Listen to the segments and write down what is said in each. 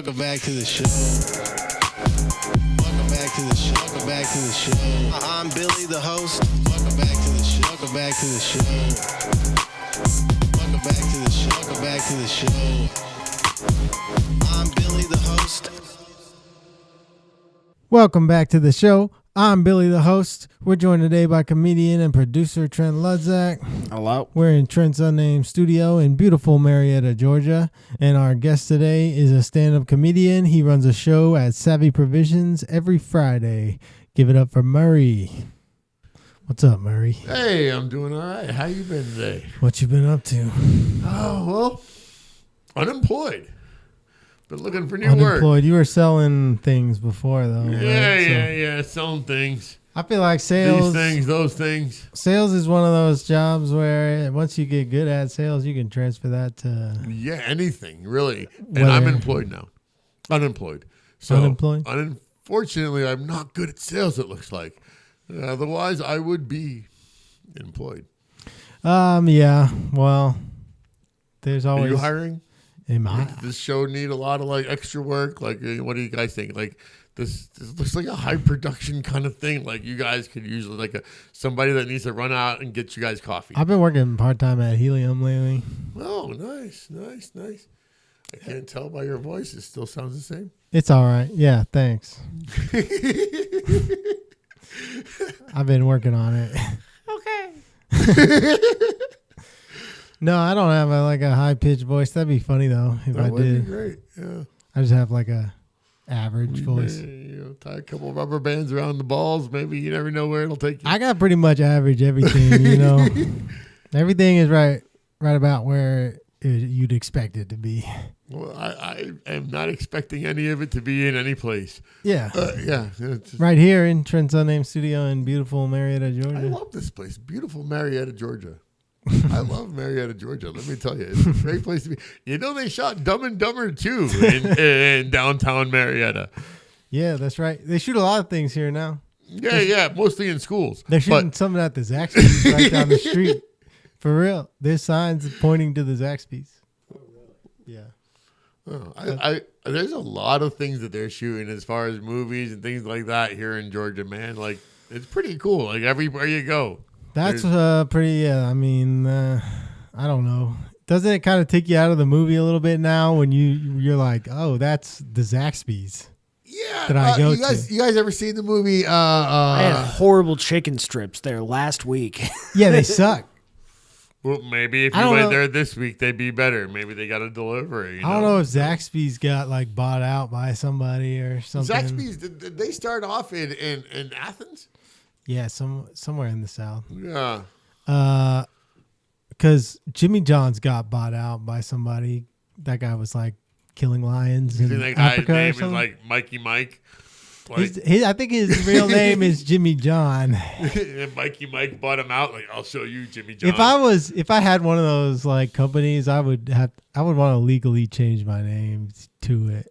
Welcome back to the show. Welcome back to the show. Welcome back to the show. I'm Billy, the host. Welcome back to the show. Welcome back to the show. Welcome back to the show. Welcome back to the show. I'm Billy, the host. Welcome back to the show. I'm Billy, the host. We're joined today by comedian and producer Trent Ludzak. Hello. We're in Trent's unnamed studio in beautiful Marietta, Georgia. And our guest today is a stand-up comedian. He runs a show at Savvy Provisions every Friday. Give it up for Murray. What's up, Murray? Hey, I'm doing all right. How you been today? What you been up to? Oh, well, unemployed. Been looking for new Unemployed. work. You were selling things before, though. Yeah, right? yeah. Selling things. I feel like sales. These things, those things. Sales is one of those jobs where once you get good at sales, you can transfer that to Yeah, anything, really. And Whether- I'm employed now. Unemployed. So, Unemployed? Unfortunately, I'm not good at sales, it looks like. Otherwise, I would be employed. Yeah. Well, there's Are always. you hiring? Am I? Does this show need a lot of like extra work? Like, what do you guys think? Like, this looks like a high production kind of thing. Like, you guys could usually like somebody that needs to run out and get you guys coffee. I've been working part time at Helium lately. Oh, nice. I can't tell by your voice. It still sounds the same. It's all right. Yeah. Thanks. I've been working on it. Okay. No, I don't have a high pitched voice. That'd be funny though if I That would did. be great. Yeah. I just have like a average voice. Tie a couple of rubber bands around the balls. Maybe you never know where it'll take you. I got pretty much average everything. Everything is right about where you'd expect it to be. Well, I am not expecting any of it to be in any place. Yeah. Yeah. Right here in Trent's unnamed studio in beautiful Marietta, Georgia. I love this place. Beautiful Marietta, Georgia. I love Marietta, Georgia. Let me tell you, it's a great place to be. You know, they shot Dumb and Dumber 2 in downtown Marietta. Yeah, that's right. They shoot a lot of things here now. Yeah, mostly in schools. They're shooting something at the Zaxby's right down the street. For real. There's signs pointing to the Zaxby's. Yeah. There's a lot of things that they're shooting as far as movies and things like that here in Georgia, man. Like, it's pretty cool. Like, everywhere you go. That's pretty, I don't know. Doesn't it kind of take you out of the movie a little bit now when you're like, oh, that's the Zaxby's? Yeah. That I go you guys ever seen the movie? I had horrible chicken strips there last week. Yeah, they suck. Well, maybe if you went there this week, they'd be better. Maybe they got a delivery. I don't know if Zaxby's got like bought out by somebody or something. Zaxby's, did they start off in Athens? Yeah, somewhere in the South. Yeah. Because Jimmy John's got bought out by somebody. That guy was like killing lions You in think that guy's Africa or name is something. like Mikey Mike? I think his real name is Jimmy John. And Mikey Mike bought him out. Like, I'll show you, Jimmy John. If I had one of those like companies, I would want to legally change my name to it.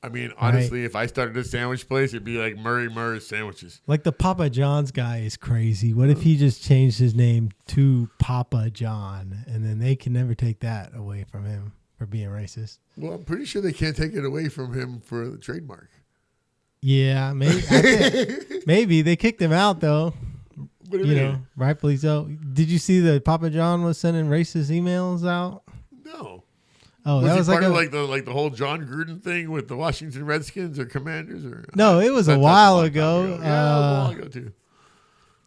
I mean, honestly, if I started a sandwich place, it'd be like Murray Murray's Sandwiches. Like the Papa John's guy is crazy. What if he just changed his name to Papa John, and then they can never take that away from him for being racist? Well, I'm pretty sure they can't take it away from him for the trademark. Yeah, maybe. Maybe they kicked him out though. What do you mean? Rightfully so. Did you see that Papa John was sending racist emails out? No. Oh, that was part of the whole John Gruden thing with the Washington Redskins or Commanders or no, it was a while ago. Yeah, a while ago too.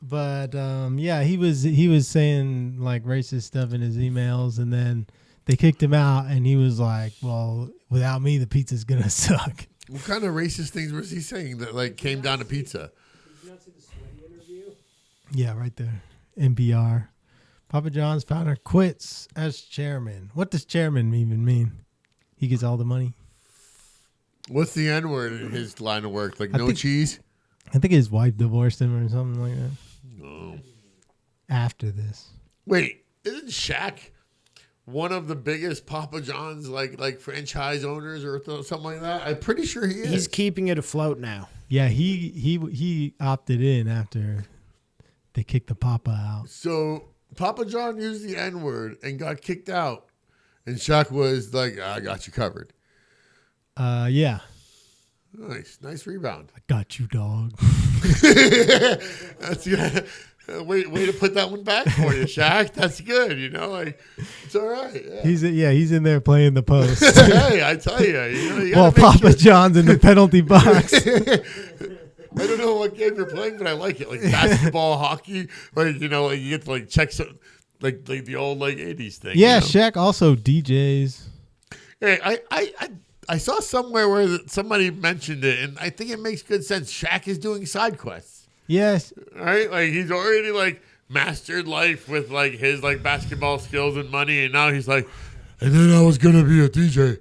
But yeah, he was saying like racist stuff in his emails, and then they kicked him out, and he was like, "Well, without me, the pizza's gonna suck." What kind of racist things was he saying that like came down to pizza? Did you not see the Sweaty interview? Yeah, right there. NPR. Papa John's founder quits as chairman. What does chairman even mean? He gets all the money. What's the N word in his line of work? Like cheese? I think his wife divorced him or something like that. No. After this. Wait, isn't Shaq one of the biggest Papa John's like franchise owners or something like that? I'm pretty sure he is. He's keeping it afloat now. Yeah, he opted in after they kicked the Papa out. So Papa John used the N-word and got kicked out. And Shaq was like, I got you covered. Yeah. Nice rebound. I got you, dog. That's good. Way to put that one back for you, Shaq. That's good. Like it's all right. Yeah. He's in there playing the post. Hey, I tell you Well, gotta make Papa John's in the penalty box. I don't know what game you're playing, but I like it. Like basketball, hockey. Like you get to check some like the old 80s thing. Yeah, Shaq also DJs. Hey, I saw somewhere where somebody mentioned it, and I think it makes good sense. Shaq is doing side quests. Yes. Right? He's already mastered life with his basketball skills and money, and now he's and then I was gonna be a DJ.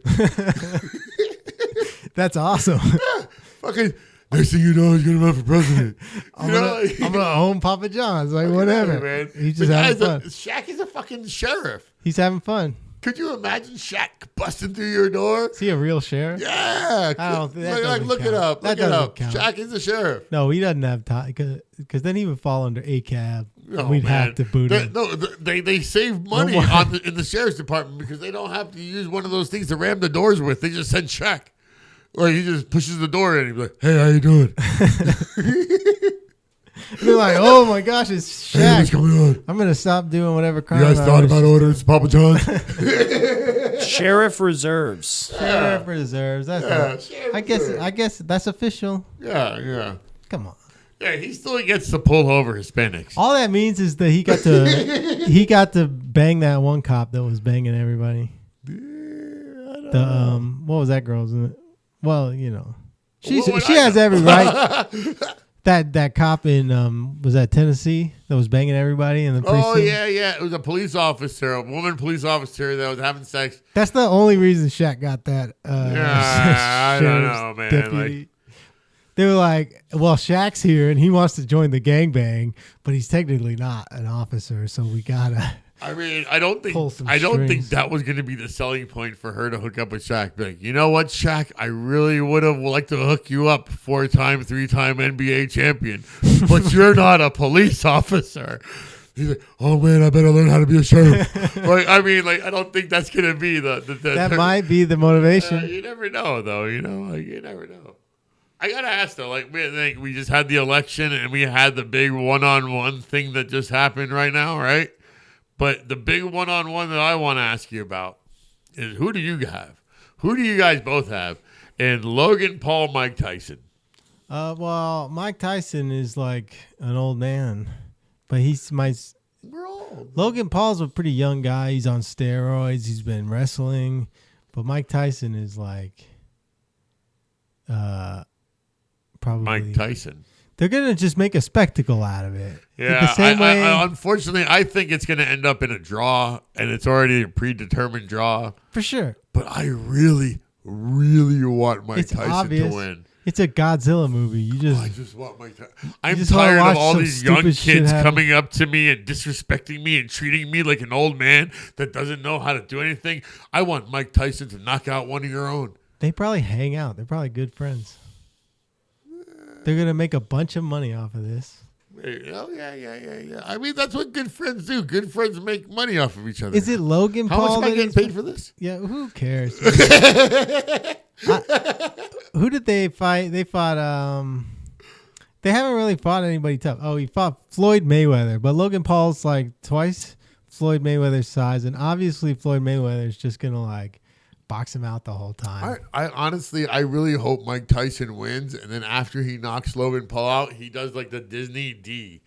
That's awesome. Yeah, fucking next thing you know, he's gonna run for president. I'm gonna own Papa John's. Whatever. Man. He's just having fun. Shaq is a fucking sheriff. He's having fun. Could you imagine Shaq busting through your door? Is he a real sheriff? Yeah. I don't think that doesn't look count. it up. That Look it up. doesn't count. Shaq is the sheriff. No, he doesn't have time because then he would fall under ACAB. Oh, We'd man. have to boot him. They save money in the sheriff's department because they don't have to use one of those things to ram the doors with. They just send Shaq. Or he just pushes the door in and he's like, hey, how you doing? They're like, oh my gosh, it's Hey, what's Shaq. going on? I'm gonna stop doing whatever crime. You guys thought about ordering some Papa John's? Sheriff Reserves. Sheriff Reserves. That's not, Sheriff I guess that's official. Yeah. Come on. Yeah, he still gets to pull over Hispanics. All that means is that he got to bang that one cop that was banging everybody. What was that girl's? Well, she has every right. That cop in was that Tennessee that was banging everybody in the precinct? Oh yeah. It was a police officer, a woman police officer that was having sex. That's the only reason Shaq got that. I don't know, man. Deputy. They were like, well, Shaq's here and he wants to join the gangbang, but he's technically not an officer, so we gotta. I mean, I don't think strings. that was going to be the selling point for her to hook up with Shaq. Be like, you know what, Shaq? I really would have liked to hook you up, 4-time, 3-time NBA champion, but you're not a police officer. He's like, oh man, I better learn how to be a sheriff. I don't think that's going to be the That might be the motivation. You never know, though. You never know. I gotta ask though, we just had the election and we had the big one-on-one thing that just happened right now, right? But the big one-on-one that I want to ask you about is who do you have? Who do you guys both have? And Logan Paul, Mike Tyson. Well, Mike Tyson is like an old man, but We're old. Logan Paul's a pretty young guy. He's on steroids. He's been wrestling, but Mike Tyson is probably Mike Tyson. They're gonna just make a spectacle out of it. Yeah, the same way. Unfortunately, I think it's going to end up in a draw, and it's already a predetermined draw. For sure. But I really, really want Mike It's Tyson obvious. to win. It's a Godzilla movie. I just want Mike Tyson. I'm just wanna tired watch of all some these young stupid shit kids happen. coming up to me and disrespecting me and treating me like an old man that doesn't know how to do anything. I want Mike Tyson to knock out one of your own. They probably hang out. They're probably good friends. They're gonna make a bunch of money off of this. Oh, yeah. I mean, that's what good friends do. Good friends make money off of each other. Is it Logan How Paul? much am I that getting he's- paid for this? Yeah, who cares? Who did they fight? They fought. They haven't really fought anybody tough. Oh, he fought Floyd Mayweather, but Logan Paul's twice Floyd Mayweather's size, and obviously Floyd Mayweather's just gonna box him out the whole time. I honestly, I really hope Mike Tyson wins, and then after he knocks Logan Paul out, he does the Disney D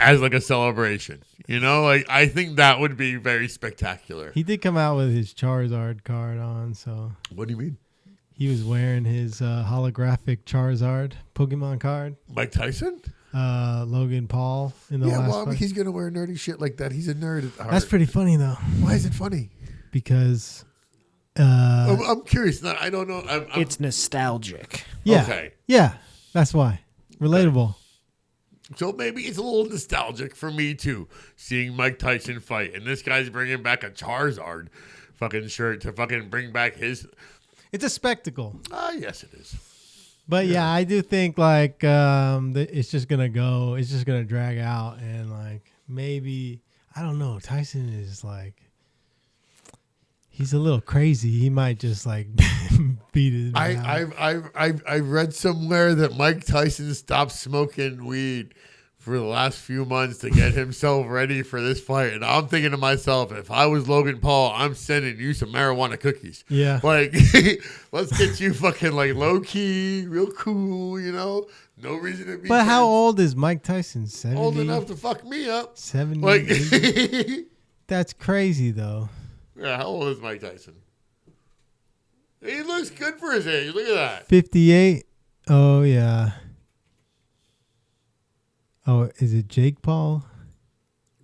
as a celebration. I think that would be very spectacular. He did come out with his Charizard card on, so What do you mean? he was wearing his holographic Charizard Pokemon card. Mike Tyson? Logan Paul in the last fight. He's gonna wear nerdy shit like that. He's a nerd at heart. That's pretty funny though, Why is it funny? because I'm curious. No, I don't know. It's nostalgic. yeah, Okay. yeah, that's why relatable. So maybe it's a little nostalgic for me too, seeing Mike Tyson fight, and this guy's bringing back a Charizard fucking shirt to fucking bring back his. It's a spectacle. Yes, it is. But yeah, I do think it's just gonna drag out, and maybe I don't know. Tyson is He's a little crazy. He might just like beat it. I've read somewhere that Mike Tyson stopped smoking weed for the last few months to get himself ready for this fight. And I'm thinking to myself, if I was Logan Paul, I'm sending you some marijuana cookies. Yeah. Like, let's get you fucking like low key, real cool, No reason to be. But how tense. old is Mike Tyson? 70? Old enough to fuck me up. 70? Like, 80? That's crazy, though. yeah, how old is Mike Tyson? He looks good for his age. Look at that. 58? Oh, yeah. Oh, is it Jake Paul?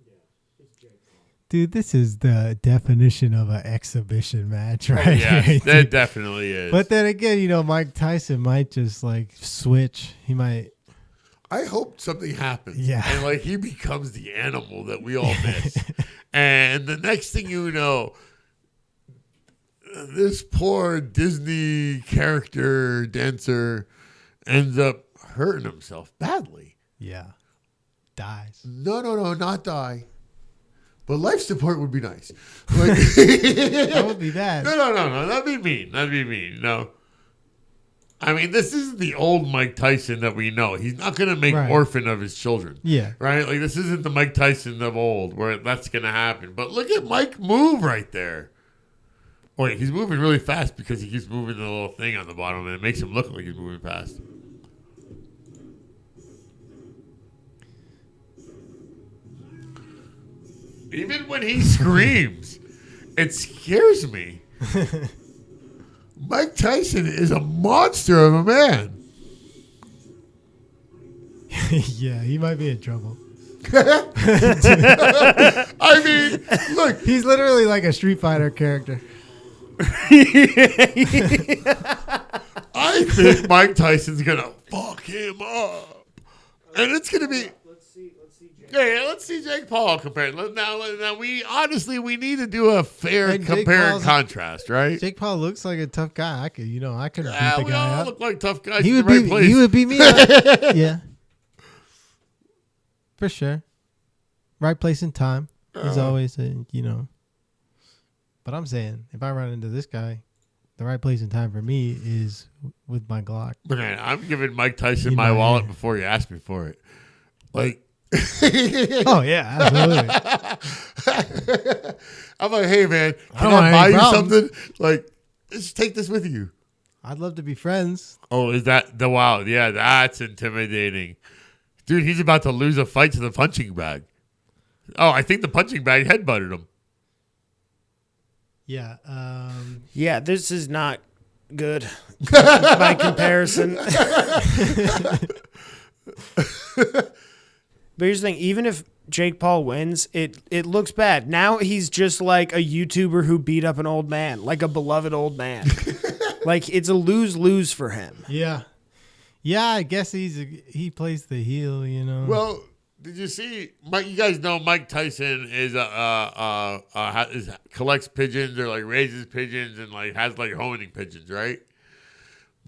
Yeah, it's Jake Paul. Dude, this is the definition of an exhibition match, right? Yeah, that definitely is. But then again, Mike Tyson might just like switch. He might. I hope something happens. Yeah. And like he becomes the animal that we all miss. And the next thing you know, this poor Disney character dancer ends up hurting himself badly. Yeah. Dies. No, not die. But life support would be nice. Like, That would be bad. No. That'd be mean. No. I mean, this isn't the old Mike Tyson that we know. He's not going to make Right. orphan of his children. Yeah. Right? Like, this isn't the Mike Tyson of old where that's going to happen. But look at Mike move right there. Wait, he's moving really fast because he keeps moving the little thing on the bottom, and it makes him look like he's moving fast. Even when he screams, it scares me. Mike Tyson is a monster of a man. Yeah, he might be in trouble. I mean, look. He's literally like a Street Fighter character. I think Mike Tyson's going to fuck him up. And it's going to be... Let's see Jake. Let's see Jake Paul compared. Now we need to do a fair And Jake compare and Paul's- contrast, right? Jake Paul looks like a tough guy. I could beat the We guy all up. look like tough guys He in would the right beat. place. He would beat me up. Yeah. For sure. Right place and time is always, But I'm saying, if I run into this guy, the right place and time for me is with my Glock. Man, I'm giving Mike Tyson In my my wallet hand. before he asked me for it. Like, Oh yeah, absolutely. I'm like, hey man, can don't I have buy any you problem. something? Like, just take this with you. I'd love to be friends. Oh, is that the wow? Yeah, that's intimidating, dude. He's about to lose a fight to the punching bag. Oh, I think the punching bag headbutted him. Yeah. Yeah, this is not good by comparison. But here's the thing, even if Jake Paul wins, it looks bad. Now he's just like a YouTuber who beat up an old man, like a beloved old man. Like, it's a lose-lose for him. Yeah. Yeah, I guess he plays the heel, Well, did you see? Mike, you guys know Mike Tyson is collects pigeons or like raises pigeons and like has like homing pigeons, right?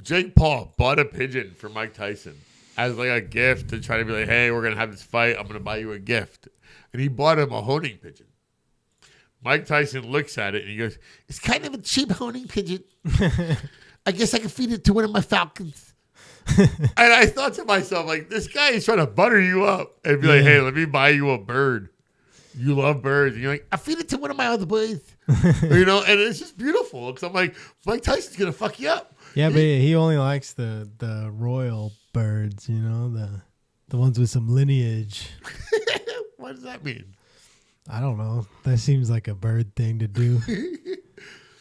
Jake Paul bought a pigeon for Mike Tyson as like a gift to try to be like, hey, we're gonna have this fight. I'm gonna buy you a gift, and he bought him a honing pigeon. Mike Tyson looks at it and he goes, "It's kind of a cheap honing pigeon. I guess I can feed it to one of my falcons." And I thought to myself, like, this guy is trying to butter you up and be like, hey, let me buy you a bird. You love birds. And you're like, I feed it to one of my other boys. And it's just beautiful. Because I'm like, Mike Tyson's going to fuck you up. Yeah, but he only likes the royal birds, the ones with some lineage. What does that mean? I don't know. That seems like a bird thing to do.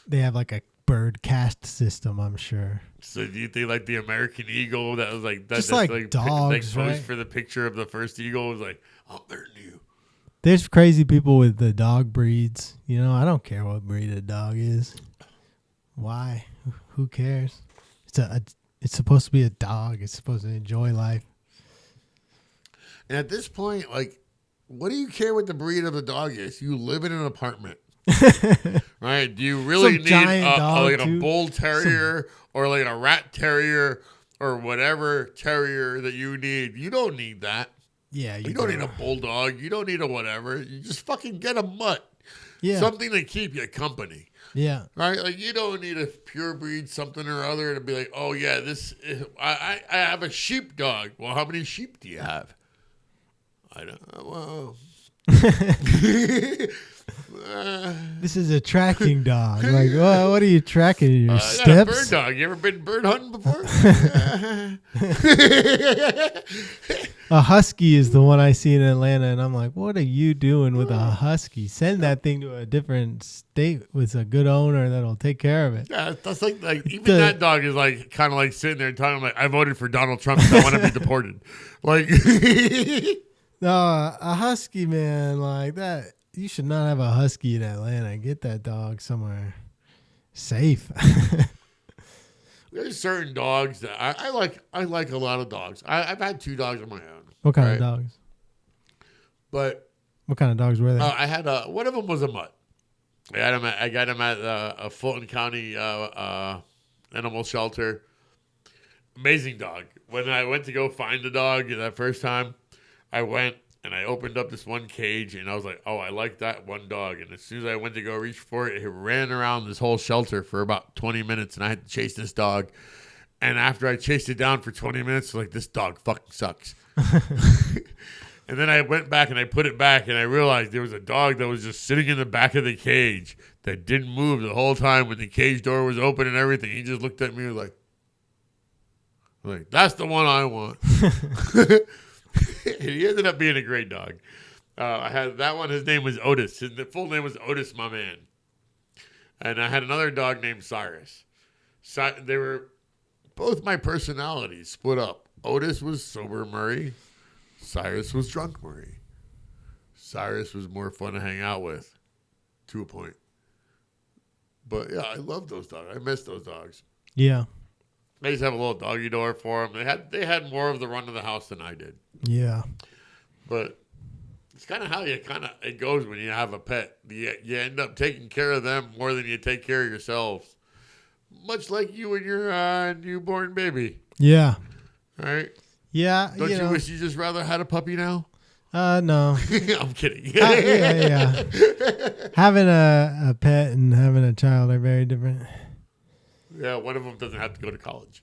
They have like a bird caste system, I'm sure. So do you think like the American eagle that was like that, Just that's like dogs, posed right? for the picture of the first eagle was like, I'm better than you. There's crazy people with the dog breeds. I don't care what breed a dog is. Why? Who cares? It's supposed to be a dog. It's supposed to enjoy life. And at this point, like, what do you care what the breed of the dog is? You live in an apartment. Right? Do you really Some need giant dog, like a too. bull terrier or like a rat terrier or whatever terrier that you need? You don't need that. Yeah, You don't need a bulldog. You don't need a whatever. You just fucking get a mutt. Yeah. Something to keep you company. Yeah. Right? Like, you don't need a pure breed something or other to be like, oh, yeah, I have a sheep dog. Well, how many sheep do you have? I don't know. Well, This is a tracking dog. Like, well, what are you tracking? Your I got a bird steps? dog. You ever been bird hunting before? A husky is the one I see in Atlanta, and I'm like, what are you doing with a husky? Send that thing to a different state with a good owner that'll take care of it. Yeah, that's like even that dog is like kind of like sitting there talking like, I voted for Donald Trump because I want to be deported. Like, No, a husky, man, like that. You should not have a husky in Atlanta. Get that dog somewhere safe. there's certain dogs that I like. I like a lot of dogs. I've had 2 dogs of my own. What kind right? of dogs? But What kind of dogs were they? I had one of them was a mutt. I got him at a Fulton County animal shelter. Amazing dog. When I went to go find the dog that first time, I went and I opened up this one cage and I was like, oh, I like that one dog. And as soon as I went to go reach for it, it ran around this whole shelter for about 20 minutes and I had to chase this dog. And after I chased it down for 20 minutes, like, this dog fucking sucks. And then I went back and I put it back and I realized there was a dog that was just sitting in the back of the cage that didn't move the whole time when the cage door was open and everything. He just looked at me like, that's the one I want. He ended up being a great dog. I had that one. His name was Otis. His full name was Otis, my man. And I had another dog named Cyrus. They were both my personalities split up. Otis was sober Murray. Cyrus was drunk Murray. Cyrus was more fun to hang out with, to a point. But yeah, I love those dogs. I miss those dogs. Yeah. I used to have a little doggy door for them. They had more of the run of the house than I did. Yeah. But it's kind of how it goes when you have a pet. You end up taking care of them more than you take care of yourselves. Much like you and your newborn baby. Yeah. All right? Yeah. Don't you wish you just rather had a puppy now? No. I'm kidding. Yeah. Having a pet and having a child are very different. Yeah, one of them doesn't have to go to college.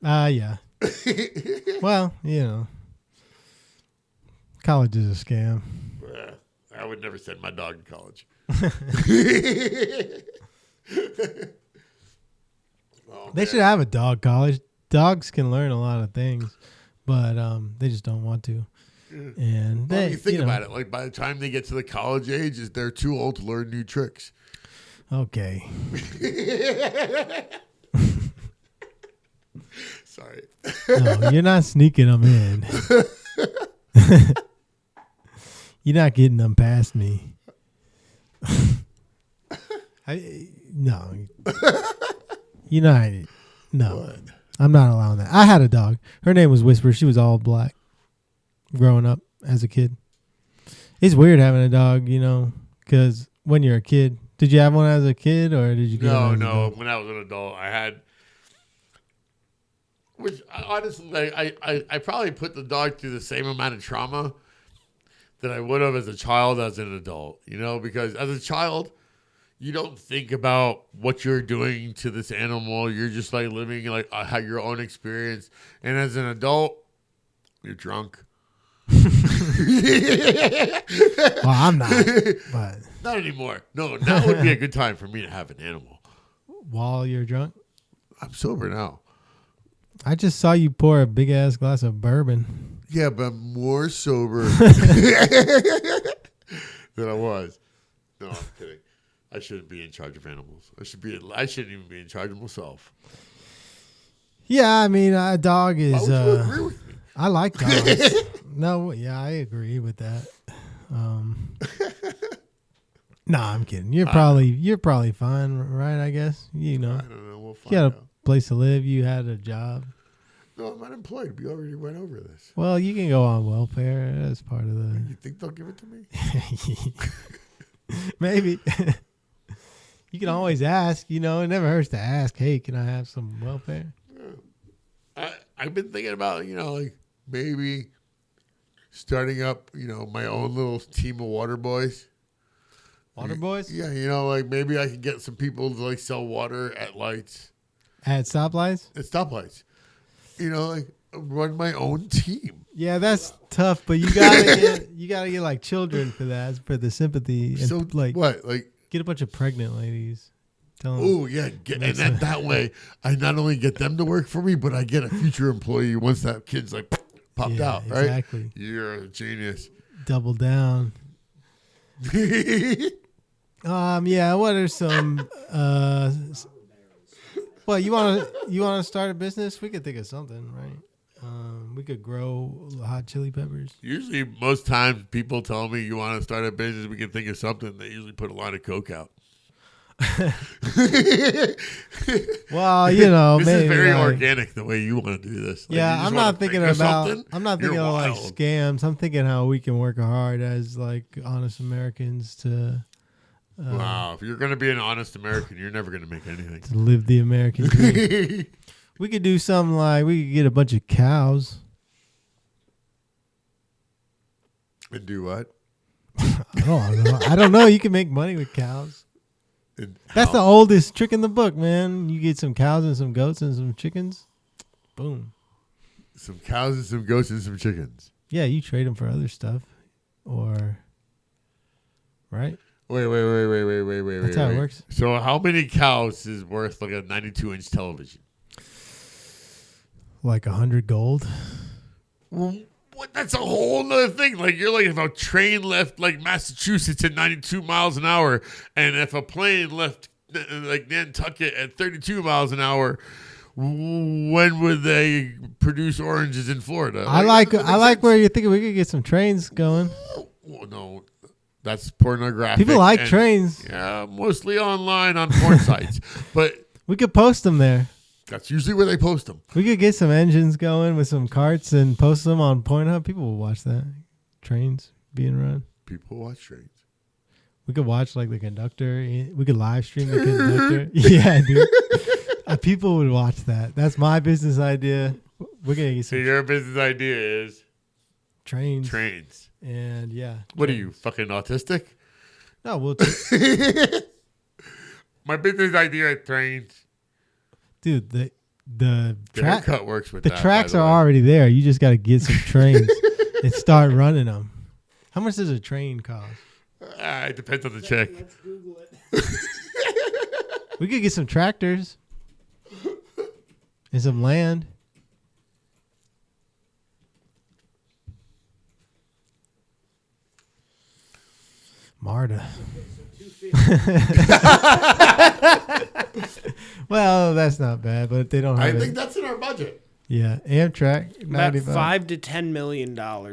Yeah. Well, college is a scam. I would never send my dog to college. They should have a dog college. Dogs can learn a lot of things, but they just don't want to. And you think about it, like by the time they get to the college age, they're too old to learn new tricks. Okay. Sorry. No, you're not sneaking them in. You're not getting them past me. No. You're not. No. What? I'm not allowing that. I had a dog. Her name was Whisper. She was all black growing up as a kid. It's weird having a dog, because when you're a kid. Did you have one as a kid or did you get one? No. When I was an adult, I had. Which honestly, I probably put the dog through the same amount of trauma that I would have as a child as an adult. Because as a child, you don't think about what you're doing to this animal. You're just like living like your own experience. And as an adult, you're drunk. Well, I'm not. But Not anymore. No, now would be a good time for me to have an animal. while you're drunk, I'm sober now. I just saw you pour a big ass glass of bourbon. Yeah, but I'm more sober than I was. No, I'm kidding. I shouldn't be in charge of animals. I shouldn't even be in charge of myself. Yeah, I mean, a dog is. Why would you agree with me? I like dogs. No, yeah, I agree with that. No, I'm kidding. You're probably fine, right? I guess I don't know. We'll find You had out. a place to live. You had a job. No, I'm unemployed. We already went over this. Well, you can go on welfare. That's part of the. You think they'll give it to me? Maybe. You can always ask. It never hurts to ask. Hey, can I have some welfare? I've been thinking about, like maybe starting up, my own little team of water boys. Water boys Yeah, you know, like maybe I could get some people to like sell water at lights, at stoplights. at stoplights. You know, like run my own team. Yeah, that's tough, but you gotta get like children for that, for the sympathy, and So like what? Like, get a bunch of pregnant ladies. Tell 'em- oh yeah, and then that way I not only get them to work for me, but I get a future employee once that kid's like popped Yeah, out. Right? exactly. You're a genius. Double down. Yeah. What are some? Well, you wanna start a business? We could think of something, right? We could grow hot chili peppers. Usually, most times people tell me you want to start a business, we can think of something. They usually put a lot of coke out. Well, you know, This maybe is very like- organic the way you want to do this. Like, you Yeah, just I'm wanna not thinking think of about. something, I'm not you're thinking of like wild. scams. I'm thinking how we can work hard as like honest Americans to Wow, if you're going to be an honest American, you're never going to make anything. live the American dream. We could do something like we could get a bunch of cows. And do what? I don't know. You can make money with cows. And That's the how? oldest trick in the book, man. You get some cows and some goats and some chickens. Boom. Some cows and some goats and some chickens. Yeah, you trade them for other stuff, or right? Wait. That's how it works. So how many cows is worth like a 92-inch television? Like 100 gold. Well, what? That's a whole nother thing. Like you're like if a train left like Massachusetts at 92 miles an hour, and if a plane left like Nantucket at 32 miles an hour, when would they produce oranges in Florida? I like where you're thinking we could get some trains going. Well, no, that's pornographic. People like and- trains. Yeah, mostly online on porn sites, but We could post them there. that's usually where they post them. We could get some engines going with some carts and post them on Pornhub. People will watch that. Trains being run. People watch trains. We could watch like the conductor. We could live stream the conductor. Yeah, dude. People would watch that. That's my business idea. We're gonna get So some your business idea is trains. trains. And yeah. What are you, fucking autistic? No, we'll My business idea is trains. dude. The The track. haircut works with The that. tracks by the are way. already there. You just got to get some trains and start running them. How much does a train cost? It depends on the check. Let's Google it. We could get some tractors and some land. Marta. Well, that's not bad, but they don't I have think it. that's in our budget. Yeah, Amtrak. About 95. $5 to $10 million, All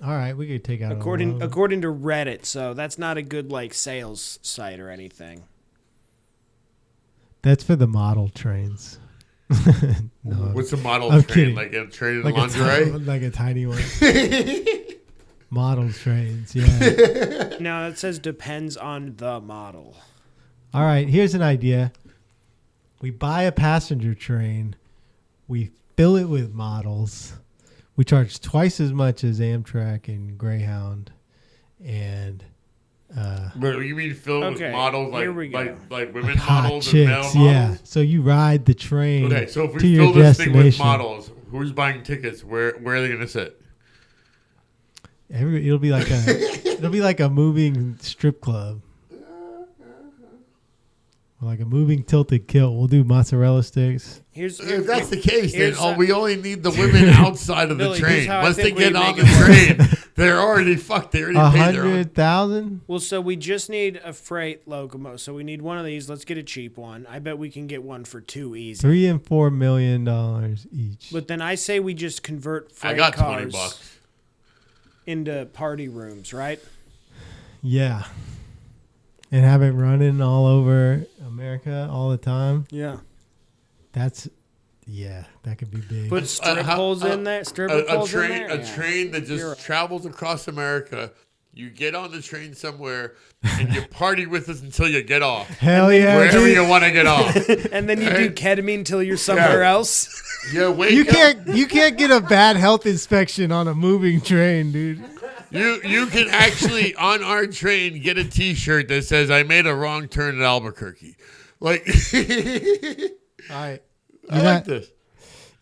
right, we could take out a according loan. according to Reddit. So that's not a good like sales site or anything. That's for the model trains. No, What's the model I'm train? kidding. Like a train in like lingerie? like a tiny one. Model trains, yeah. No, it says depends on the model. All right, here's an idea. We buy a passenger train, we fill it with models. We charge twice as much as Amtrak and Greyhound, and But you mean filled Okay, with models here we go. like women hot models and male chicks. models? Yeah, so you ride the train Okay, so if to we your fill this thing with destination. models, who's buying tickets? Where are they gonna sit? It'll be like a moving strip club. Like a moving tilted kilt. We'll do mozzarella sticks. If that's the case, then here's we only need the women outside of the Billy, here's train. how I Once they think we get on make the it train, they're already fucked. They already paid their own. 100,000. Well, so we just need a freight locomotive. So we need one of these. Let's get a cheap one. I bet we can get one for $2 easy. $3 and $4 million each. But then I say we just convert I freight got cars $20. into party rooms, right? Yeah. And have it running all over America all the time. Yeah. That could be big. Put strip poles in there. Stripper A poles in train, there. a Yeah. train that just You're right. travels across America. You get on the train somewhere and you party with us until you get off. Hell yeah, Wherever dude. you want to get off. And then you do Right. ketamine till you're somewhere Yeah. else. You wake You up. can't get a bad health inspection on a moving train, dude. You can actually on our train get a T-shirt that says "I made a wrong turn at Albuquerque." Like, All right. I like this.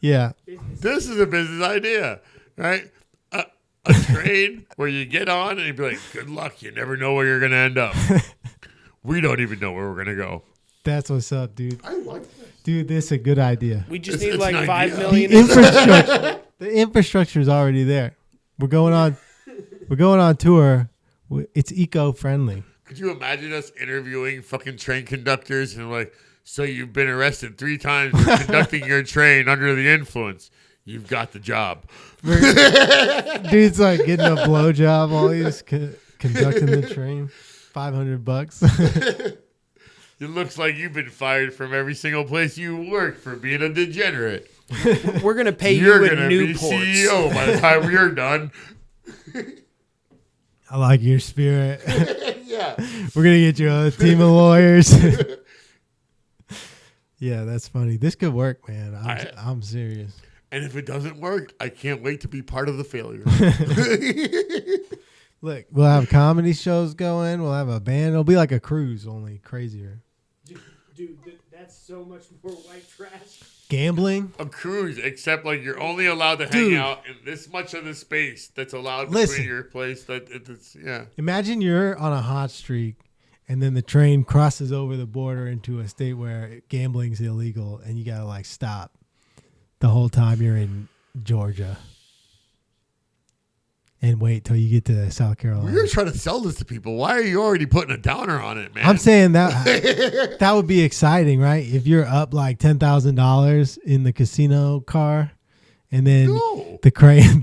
Yeah. This is a business idea, right? A train where you get on and you be like, "Good luck. You never know where you're gonna end up." We don't even know where we're gonna go. That's what's up, dude. I like this. Dude, this is a good idea. We just It's need like an 5 idea. million. The infrastructure is already there. We're going on tour. It's eco-friendly. Could you imagine us interviewing fucking train conductors and like, so you've been arrested 3 times for conducting your train under the influence. You've got the job. Dude's like getting a blowjob while he's conducting the train. $500. It looks like you've been fired from every single place you worked for being a degenerate. We're gonna pay You're you in gonna be Newports. CEO by the time we're done. I like your spirit. Yeah. We're gonna get you a team of lawyers. Yeah, that's funny. This could work, man. I'm serious. And if it doesn't work, I can't wait to be part of the failure. Look, we'll have comedy shows going. We'll have a band. It'll be like a cruise, only crazier. Dude, that's so much more white trash. Gambling. A cruise, except like you're only allowed to hang Dude. out in this much of the space that's allowed Listen. between your place. It's yeah. Imagine you're on a hot streak, and then the train crosses over the border into a state where gambling's illegal, and you gotta like stop the whole time you're in Georgia, and wait till you get to South Carolina. We're trying to sell this to people. Why are you already putting a downer on it, man? I'm saying that that would be exciting, right? If you're up like $10,000 in the casino car, and then No. the train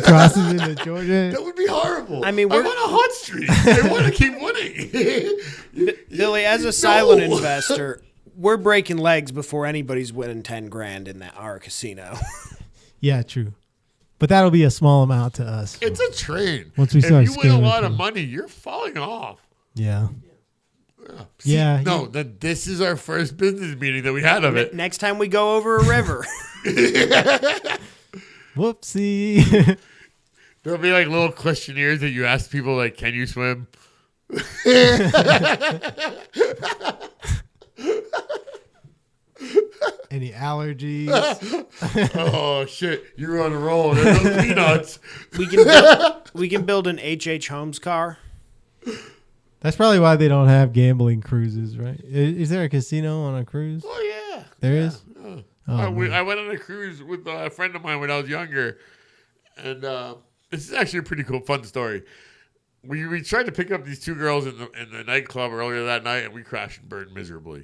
crosses into Georgia. That would be horrible. I mean, I'm we're- on a hot streak. I want to keep winning. Billy, as a silent investor, we're breaking legs before anybody's winning 10 grand in our casino. Yeah, true. But that'll be a small amount to us. It's a train. Once we start if you win a scaling lot of people. money, you're falling off. Yeah. See, Yeah, No, then this is our first business meeting that we had of it. Next time we go over a river. Whoopsie. There'll be like little questionnaires that you ask people, like, "Can you swim?" Any allergies? Oh shit, you're on a roll. There's no peanuts. We can build an H.H. Holmes car. That's probably why they don't have gambling cruises, right? Is there a casino on a cruise? Oh yeah, There is? Yeah. Oh, I man. went on a cruise with a friend of mine when I was younger, and this is actually a pretty cool, fun story. We tried to pick up these 2 girls in the nightclub earlier that night, and we crashed and burned miserably.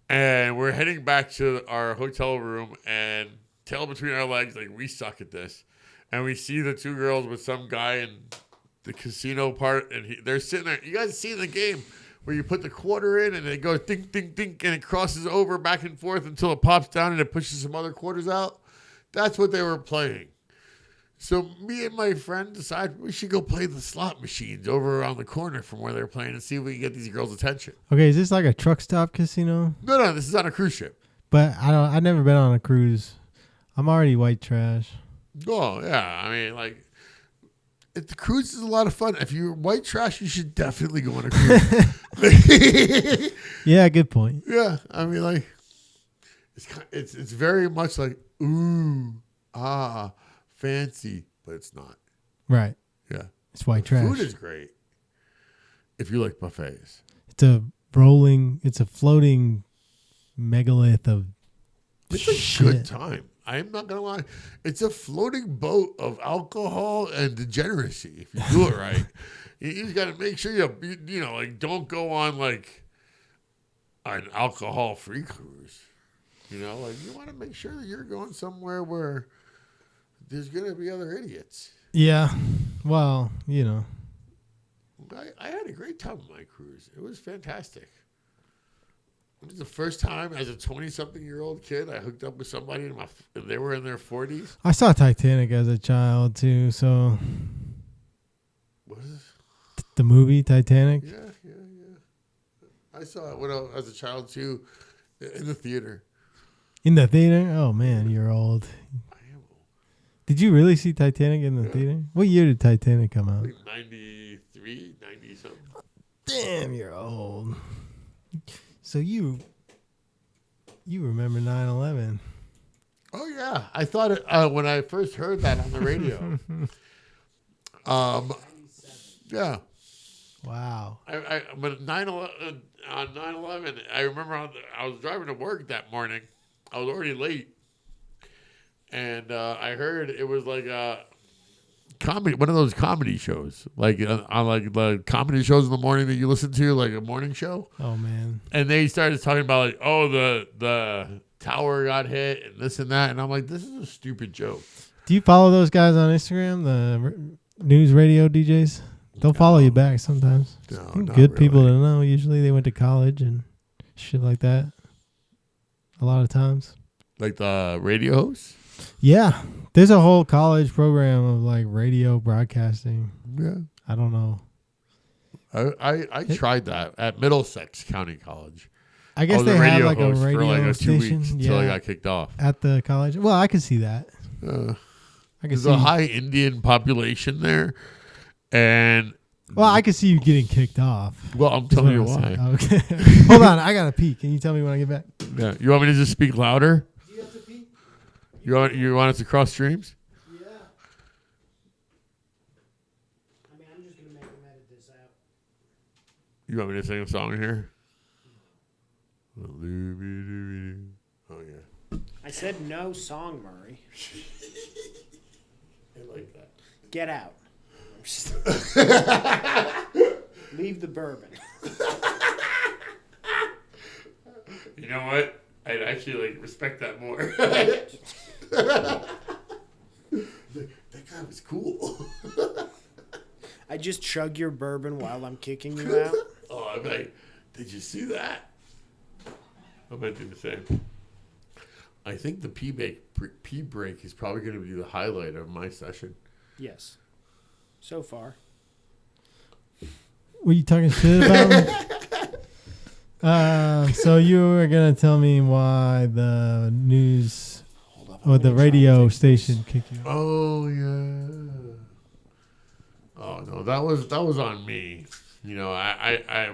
And we're heading back to our hotel room, and tail between our legs, like we suck at this. And we see the 2 girls with some guy in the casino part, and they're sitting there. You guys see the game where you put the quarter in, and it goes ding, ding, ding, and it crosses over back and forth until it pops down and it pushes some other quarters out? That's what they were playing. So me and my friend decided we should go play the slot machines over around the corner from where they're playing and see if we can get these girls' attention. Okay, is this like a truck stop casino? No, this is on a cruise ship. But I've never been on a cruise. I'm already white trash. Oh, yeah. I mean, like, the cruise is a lot of fun. If you're white trash, you should definitely go on a cruise. Yeah, good point. Yeah. I mean, like, it's very much like, ooh, fancy, but it's not. Right. Yeah. It's white trash. Food is great if you like buffets. It's a floating megalith of It's a shit. good time. I'm not going to lie. It's a floating boat of alcohol and degeneracy if you do it right. You just got to make sure you know, like, don't go on, like, an alcohol-free cruise. You know, like, you want to make sure that you're going somewhere where there's going to be other idiots. Yeah. Well, you know. I had a great time on my cruise. It was fantastic. It was the first time as a 20-something-year-old kid I hooked up with somebody and they were in their 40s. I saw Titanic as a child too, so What is this? the movie Titanic. Yeah. I saw it when I was as a child too, in the theater. In the theater? Oh man, you're old. I am old. Did you really see Titanic in the theater? What year did Titanic come out? Like 93, 90 something. Damn, you're old. So you remember 9/11? Oh yeah, I thought it when I first heard that on the radio. Yeah. Wow. But 9/11 on 9/11, I remember I was driving to work that morning. I was already late, and I heard it was like a comedy, one of those comedy shows, like on like the comedy shows in the morning that you listen to, like a morning show. Oh man. And they started talking about like, oh, the tower got hit and this and that, and I'm like, this is a stupid joke. Do you follow those guys on Instagram, the news radio DJs? They'll follow you back sometimes. No, Good not people really. to know. Usually they went to college and shit like that. A lot of times. Like the radio hosts. Yeah. There's a whole college program of like radio broadcasting. Yeah. I don't know. I tried that at Middlesex County College. I guess was they a have radio like a host radio for like a 2 station. weeks until I Yeah. got kicked off. At the college. Well, I could see that. I could There's see. a high Indian population there, and Well, I could see you getting kicked off. well, I'm is telling you what why. I'm saying. Okay. Hold on. I got to pee. Can you tell me when I get back? Yeah. You want me to just speak louder? Do you have to pee? You want us to cross streams? Yeah. I mean, I'm just gonna make him edit this out. You want me to sing a song here? Oh yeah. I said no song, Murray. I like that. Get out. Leave the bourbon. You know what? I'd actually like respect that more. That guy was cool. I just chug your bourbon while I'm kicking you out. Oh, I'm like, did you see that? I might do the same. I think the pee break is probably going to be the highlight of my session. Yes. So far. Were you talking shit about me? So you were gonna tell me why the news or the radio station kicked you out? Oh yeah. Oh no, that was on me. You know,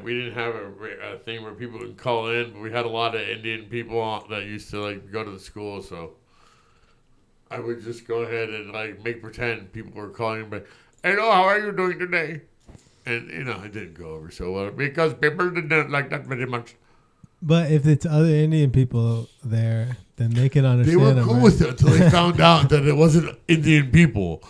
we didn't have a thing where people could call in, but we had a lot of Indian people that used to like go to the school, so I would just go ahead and like make pretend people were calling and be, hello, how are you doing today? And you know, it didn't go over so well because people didn't like that very much. But if it's other Indian people there, then they can They understand. were them, cool right? with it until they found out that it wasn't Indian people.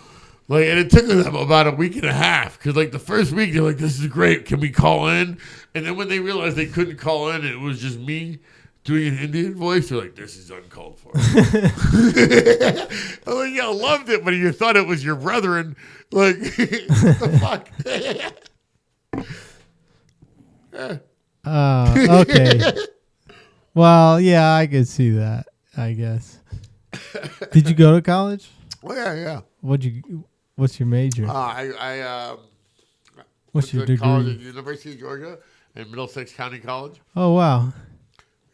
Like, and it took them about a week and a half because, like, the first week they're like, "This is great. Can we call in?" And then when they realized they couldn't call in, and it was just me doing an Indian voice. They're like, "This is uncalled for." I'm like, "Yeah, I loved it, but you thought it was your brethren." Like, what the fuck? Okay. Well, yeah, I could see that. I guess. Did you go to college? Oh yeah. What's your major? I What's your went to college degree? at the University of Georgia and Middlesex County College. Oh wow.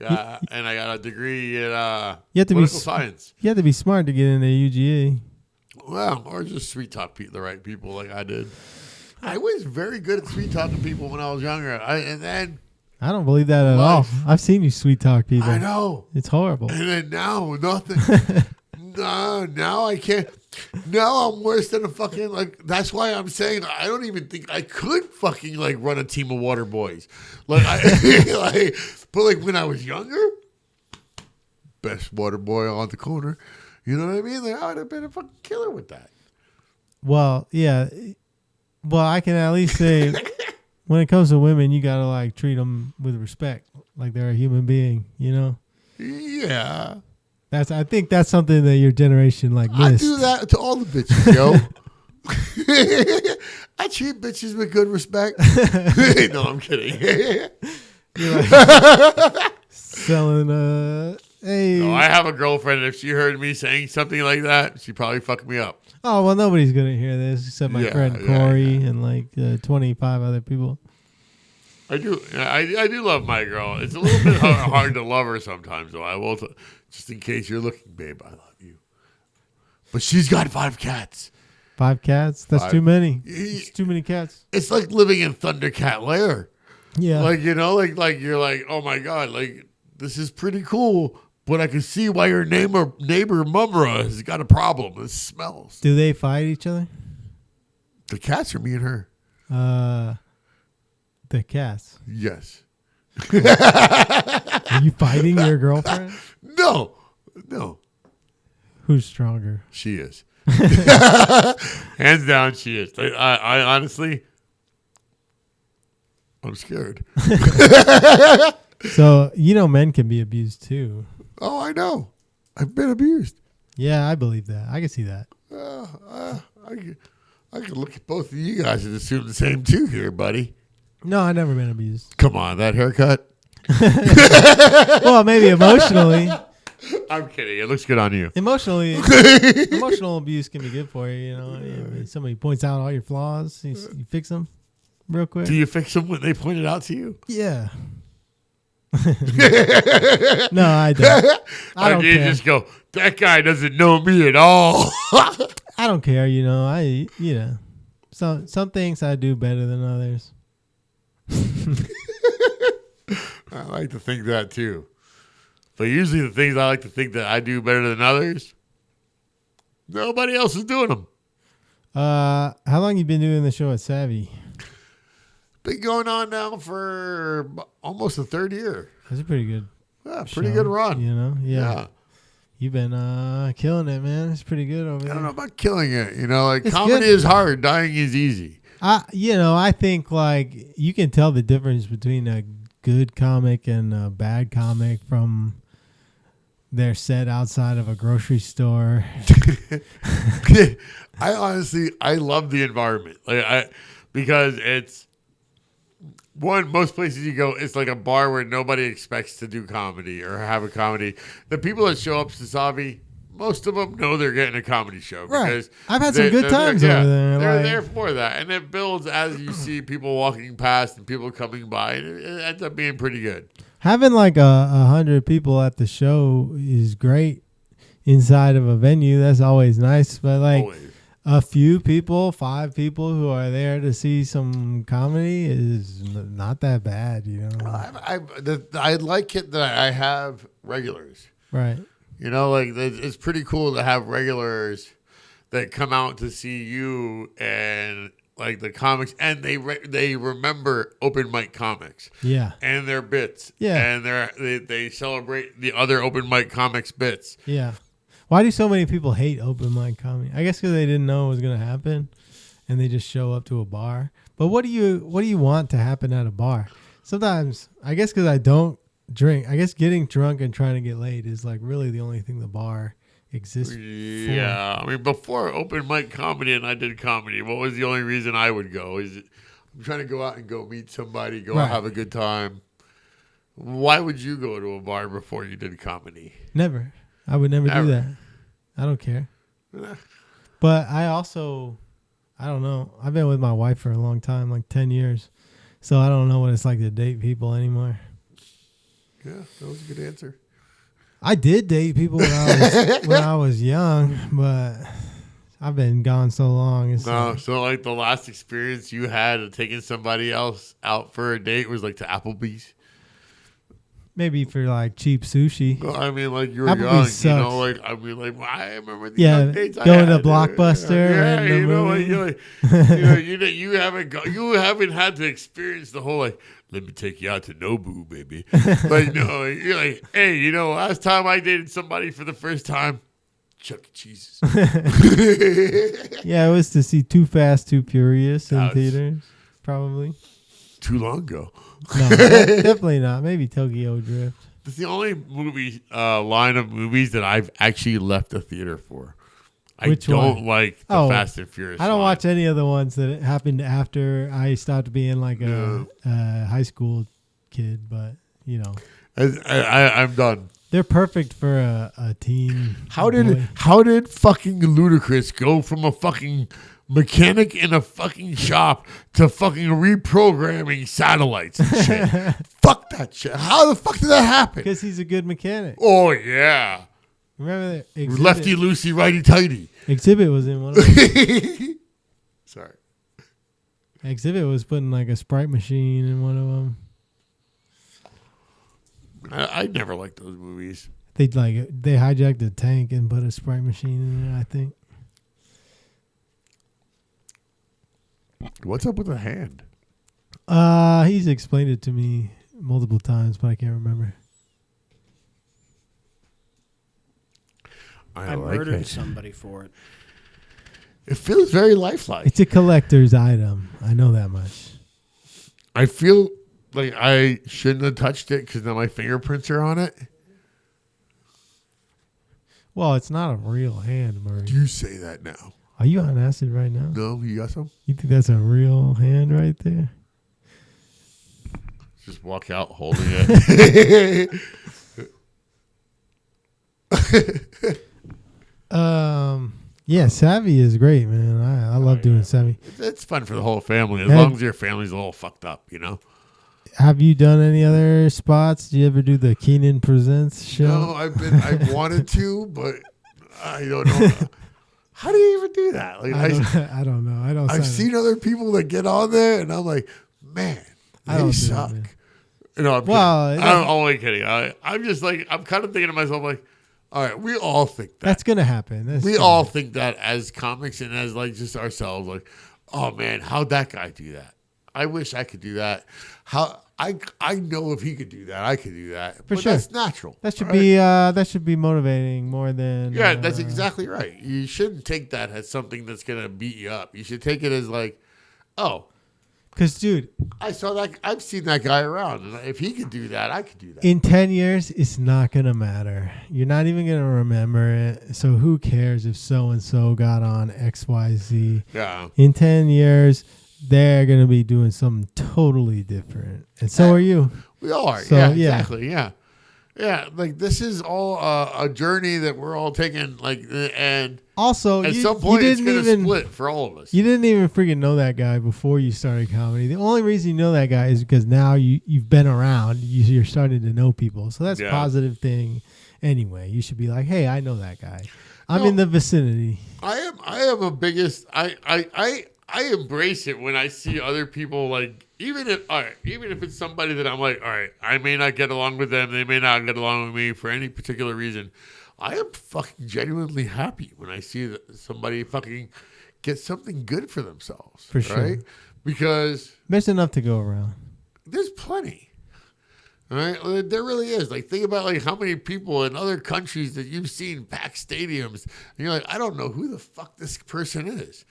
Yeah, and I got a degree in You have to be political science. You have to be smart to get into UGA. Well, or just sweet talk the right people like I did. I was very good at sweet talking people when I was younger. And then I don't believe that at all. I've seen you sweet talk people. I know. It's horrible. And then now nothing. No, now I can't. Now I'm worse than a fucking like. That's why I'm saying I don't even think I could fucking like run a team of water boys. Like but like when I was younger, best water boy on the corner. You know what I mean? Like I would have been a fucking killer with that. Well, yeah. Well, I can at least say when it comes to women, you gotta like treat them with respect, like they're a human being. You know. Yeah. I think that's something that your generation like I missed. do that to all the bitches, yo. I treat bitches with good respect. No, I'm kidding. You're like selling hey. No, I have a girlfriend, and if she heard me saying something like that, she'd probably fuck me up. Oh well, nobody's gonna hear this except my Yeah, friend yeah, Corey and like 25 other people. I do. I do love my girl. It's a little bit hard to love her sometimes, though. I will, just in case you're looking, babe. I love you. but she's got 5 cats. 5 cats? That's 5. too many. It's too many cats. It's like living in Thundercat Lair. Yeah. Like, you know, like you're like, oh my God, like this is pretty cool, but I can see why your neighbor Mumra has got a problem. It smells. Do they fight each other? The cats are me and her. The cats. Yes. Are you fighting your girlfriend? No. Who's stronger? She is. Hands down, she is. I honestly, I'm scared. So, men can be abused too. Oh, I know. I've been abused. Yeah, I believe that. I can see that. I could look at both of you guys and assume the same too here, buddy. No, I've never been abused. Come on, that haircut. Well, maybe emotionally. I'm kidding. It looks good on you. Emotional abuse can be good for you. If somebody points out all your flaws, you fix them real quick. Do you fix them when they point it out to you? Yeah. No, I don't. I don't you care. just go, that guy doesn't know me at all. I don't care. Some things I do better than others. I like to think that too. But usually the things I like to think that I do better than others, nobody else is doing them. How long you been doing the show at Savvy? Been going on now for almost the 3rd year. That's a pretty good Pretty show, good run. Yeah. You've been killing it, man. It's pretty good over I there. don't know about killing it. It's comedy good. is hard. Dying is easy. I think you can tell the difference between a good comic and a bad comic from their set outside of a grocery store. I love the environment. Because it's one, most places you go, it's like a bar where nobody expects to do comedy or have a comedy. The people that show up to Savi, most of them know they're getting a comedy show. Right. Because I've had some good times over there. They're there for that. And it builds as you see people walking past and people coming by. And it ends up being pretty good. Having like 100 people at the show is great inside of a venue. That's always nice. But Always. a few people, 5 people who are there to see some comedy is not that bad, I like it that I have regulars. Right. It's pretty cool to have regulars that come out to see you and like the comics, and they remember open mic comics. Yeah. And their bits. Yeah. And they celebrate the other open mic comics bits. Yeah. Why do so many people hate open mic comedy? I guess because they didn't know it was going to happen, and they just show up to a bar. But what do you want to happen at a bar? Sometimes, I guess because I don't drink, I guess getting drunk and trying to get laid is like really the only thing the bar exists for. Yeah. I mean, before open mic comedy and I did comedy, what was the only reason I would go? I'm trying to go out and go meet somebody, go out, have a good time. Why would you go to a bar before you did comedy? Never. I would never do that. I don't care. But I don't know. I've been with my wife for a long time, like 10 years. So I don't know what it's like to date people anymore. Yeah, that was a good answer. I did date people when I was young, but I've been gone so long. So like the last experience you had of taking somebody else out for a date was like to Applebee's? Maybe for like cheap sushi. Well, I mean, like you were Applebee's young, sucks. I remember the young dates I going had. to Blockbuster. You haven't had to experience the whole like, let me take you out to Nobu, baby. Like no, you're like, hey, last time I dated somebody for the first time, Chuck E. Cheese's. Yeah, it was to see Too Fast, Too Furious in theaters, probably. Too long ago. No, definitely not. Maybe Tokyo Drift. It's the only movie line of movies that I've actually left the theater for. Which I don't one? like the Fast and Furious. I don't line. watch any of the ones that happened after I stopped being like a high school kid, but I'm done. they're perfect for a teen. How boy. did fucking Ludacris go from a fucking mechanic in a fucking shop to fucking reprogramming satellites and shit? Fuck that shit. How the fuck did that happen? Because he's a good mechanic. Oh yeah. Remember that Exhibit? Lefty loosey, righty tighty. Exhibit was in one of them. Sorry. Exhibit was putting like a Sprite machine in one of them. I never liked those movies. They hijacked a tank and put a Sprite machine in it, I think. What's up with the hand? He's explained it to me multiple times, but I can't remember. I like murdered it. somebody for it. It feels very lifelike. It's a collector's item. I know that much. I feel like I shouldn't have touched it because now my fingerprints are on it. Well, it's not a real hand, Murray. You say that now. Are you on acid right now? No, you got some? You think that's a real hand right there? Just walk out holding it. Yeah, Savvy is great, man. I love doing Savvy. It's fun for the whole family as Yeah. long as your family's a little fucked up, you know? Have you done any other spots? Did you ever do the Keenan Presents show? No, I've wanted to, but I don't know. How do you even do that? Like I don't know. I don't. I've sign seen other people that get on there, and I'm like, man, I they don't do it, suck. man. You know, I'm Well, kidding. I'm only kidding. I'm just like, I'm kind of thinking to myself, like, all right, we all think that. That's gonna happen. We all think that as comics and as like just ourselves, like, oh man, how'd that guy do that? I wish I could do that. How I know if he could do that, I could do that. But sure. that's natural. That should right? be motivating more than. Yeah, that's exactly right. You shouldn't take that as something that's gonna beat you up. You should take it as like, oh, Because, dude, I saw that. I've seen that guy around, and if he could do that, I could do that. in 10 years, it's not going to matter. You're not even going to remember it. So who cares if so-and-so got on XYZ? Yeah. In 10 years, they're going to be doing something totally different. And so are you. We all are. So, yeah, yeah. exactly. Yeah. Yeah. Like, this is all a journey that we're all taking, like, and Also, at you, some point you it's didn't going to even split for all of us. You didn't even freaking know that guy before you started comedy. The only reason you know that guy is because now you've been around. You're starting to know people. So that's a Yeah. positive thing anyway. You should be like, hey, I know that guy. I'm No. in the vicinity. I am a biggest I embrace it when I see other people, like, even if it's somebody that I'm like, all right, I may not get along with them, they may not get along with me for any particular reason. I am fucking genuinely happy when I see that somebody fucking get something good for themselves. For sure. Right? Because There's enough to go around. there's plenty. All right, there really is. Like, think about like how many people in other countries that you've seen pack stadiums, and you're like, I don't know who the fuck this person is.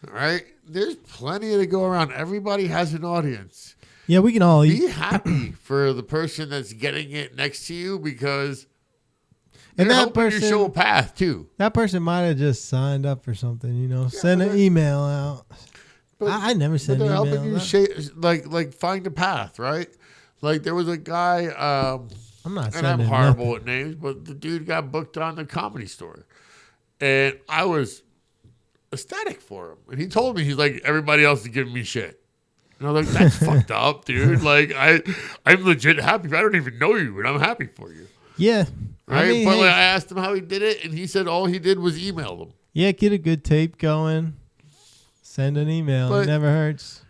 All right, there's plenty to go around. Everybody has an audience. Yeah, we can all Be eat. happy for the person that's getting it next to you because And they're that helping you person- show a path too. That person might have just signed up for something, Send an email out. But- I never But send they're email. helping you like find a path, right? Like there was a guy. I'm not And sending I'm nothing. horrible at names, but the dude got booked on the Comedy Store. And I was ecstatic for him. And he told me, he's like, everybody else is giving me shit. And I was like, that's fucked up, dude. Like, I'm legit happy. I don't even know you, and I'm happy for you. Yeah. Right? I mean, But hey, like, I asked him how he did it, and he said all he did was email them. yeah, get a good tape going. Send an email. But- it never hurts.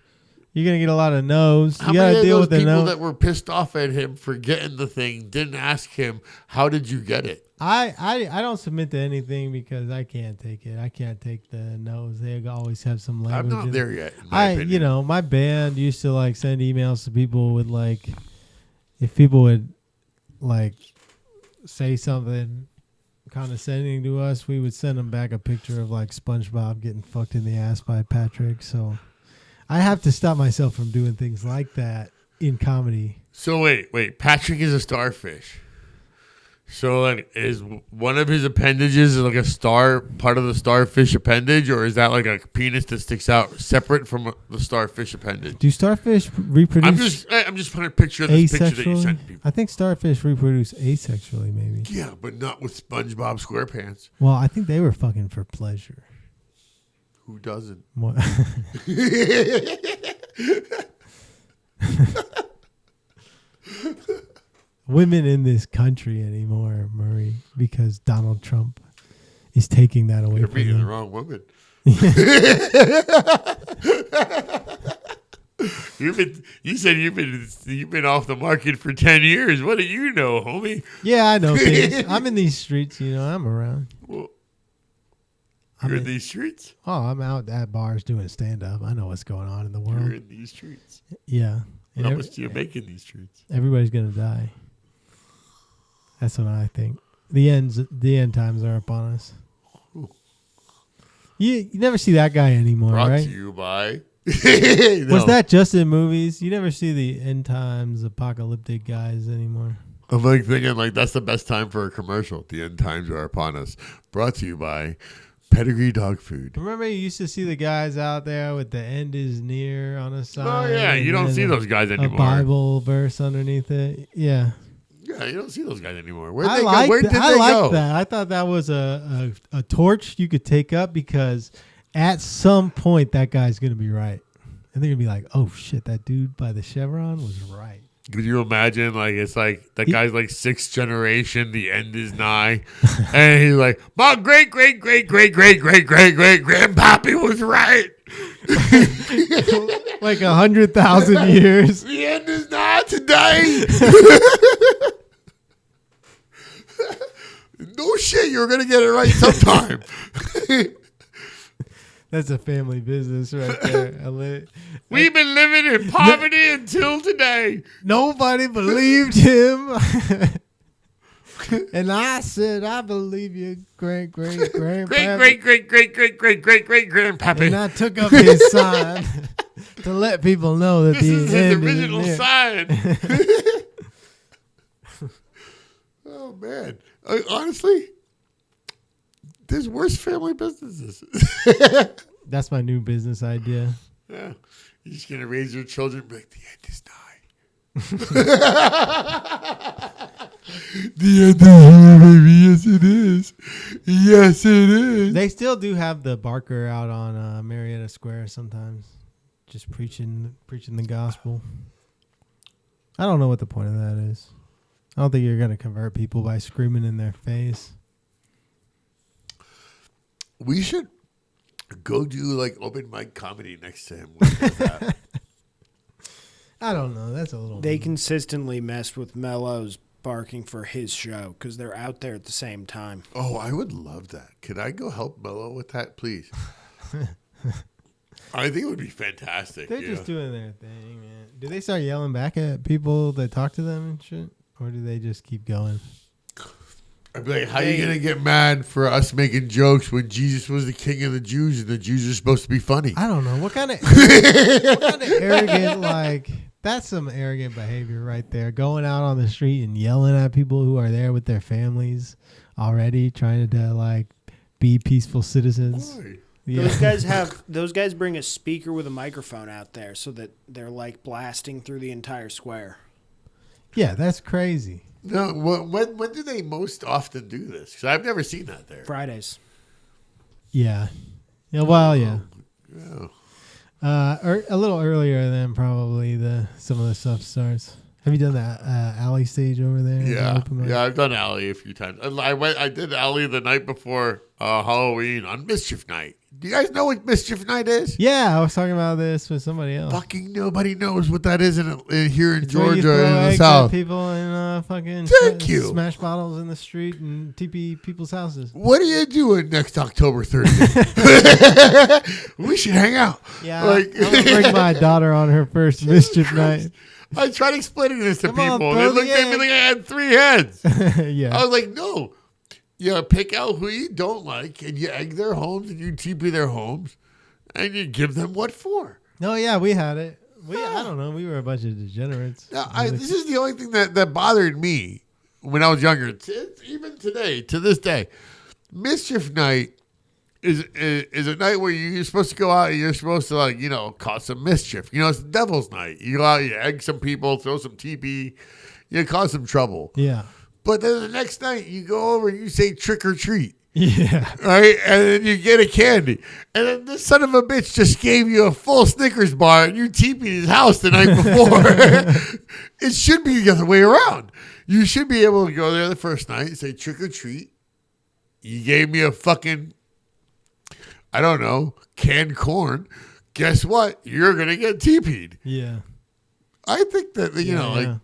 You're going to get a lot of no's. How You got many to of deal those with the people no. that were pissed off at him for getting the thing didn't ask him, how did you get it? I don't submit to anything because I can't take it. I can't take the no's. They always have some I'm language. not in there yet, in my opinion. My band used to like send emails to people with like, if people would like say something condescending to us, we would send them back a picture of like SpongeBob getting fucked in the ass by Patrick. So I have to stop myself from doing things like that in comedy. So wait. Patrick is a starfish. So like, is one of his appendages like a star part of the starfish appendage, or is that like a penis that sticks out separate from the starfish appendage? Do starfish reproduce? I'm just trying to picture this picture that you Asexually? sent people. I think starfish reproduce asexually, maybe. Yeah, but not with SpongeBob SquarePants. Well, I think they were fucking for pleasure. Who doesn't? What? women in this country anymore, Murray, because Donald Trump is taking that away You're from meeting the them. wrong woman. You said you've been off the market for 10 years. What do you know, homie? Yeah, I know things. I'm in these streets, I'm around. Well, I'm you're in in- these streets. Oh, I'm out at bars doing stand up. I know what's going on in the You're world. in these streets. Yeah. And How much do you make in these streets? everybody's gonna die. That's what I think. The end times are upon us. You never see that guy anymore, Brought right? to you by. Was that just in movies? You never see the end times apocalyptic guys anymore. I'm like thinking like that's the best time for a commercial. The end times are upon us. Brought to you by Pedigree Dog Food. Remember you used to see the guys out there with the end is near on a sign. Oh yeah, you and don't then see those guys a anymore. Bible verse underneath it. Yeah. Yeah, you don't see those guys anymore. Where I they go? like Where did they go? that. I thought that was a torch you could take up because at some point that guy's gonna be right, and they're gonna be like, "Oh shit, that dude by the chevron was right." Could you imagine? Like it's like that guy's like sixth generation. The end is nigh, and he's like, "My great grandpappy was right. Like 100,000 years. The end is nigh today." No shit, you're gonna get it right sometime. That's a family business right there. We've been living in poverty until today. Nobody believed him. And I said, I believe you, great grandpappy. Great grandpappy. And I took up his sign to let people know that This the is his end original is near. sign. Oh man! Honestly, there's worse family businesses. That's my new business idea. Yeah, you're just gonna raise your children, and be like the end is nigh. The end is here, baby. Yes, it is. Yes, it is. They still do have the Barker out on Marietta Square sometimes, just preaching the gospel. I don't know what the point of that is. I don't think you're gonna convert people by screaming in their face. We should go do like open mic comedy next to him. When he does that. I don't know. That's a little. They consistently messed with Mello's barking for his show because they're out there at the same time. Oh, I would love that. Could I go help Mello with that, please? I think it would be fantastic. They're just doing their thing, man. Do they start yelling back at people that talk to them and shit, or do they just keep going? I'd be like, how you going to get mad for us making jokes when Jesus was the king of the Jews and the Jews are supposed to be funny? I don't know. What kind of arrogant, like, that's some arrogant behavior right there. Going out on the street and yelling at people who are there with their families already, trying to, like, be peaceful citizens. Boy. Yeah. Those guys bring a speaker with a microphone out there so that they're like blasting through the entire square. Yeah, that's crazy. No, when do they most often do this? Because I've never seen that there. Fridays. Yeah. Yeah, well, yeah. Yeah. Or a little earlier than probably some of the stuff starts. Have you done that alley stage over there? Yeah, The open mic? I've done Alley a few times. I did Alley the night before Halloween on Mischief Night. Do you guys know what Mischief Night is? Yeah, I was talking about this with somebody else. Fucking nobody knows what that is here in It's where you Georgia throw in the eggs at South. people and fucking Thank you. smash bottles in the street and TP people's houses. What are you doing next October 30th? We should hang out. Yeah, Like- I'm gonna bring my daughter on her first mischief night. I tried explaining this to Come on, people. throw They the looked at me egg. like I had 3 heads. Yeah, I was like, no. You pick out who you don't like, and you egg their homes, and you TP their homes, and you give them what for. no, yeah, we had it. I don't know. We were a bunch of degenerates. Now, this is the only thing that bothered me when I was younger. Even today, to this day, Mischief Night is a night where you're supposed to go out and you're supposed to cause some mischief. It's the devil's night. You go out, you egg some people, throw some TP, you cause some trouble. Yeah, But then the next night you go over and you say trick or treat. yeah. Right? And then you get a candy. And then this son of a bitch just gave you a full Snickers bar and you TP'd his house the night before. It should be the other way around. You should be able to go there the first night and say trick or treat. You gave me a fucking, I don't know, canned corn. Guess what? You're gonna get TP'd. Yeah. I think that you know, Yeah.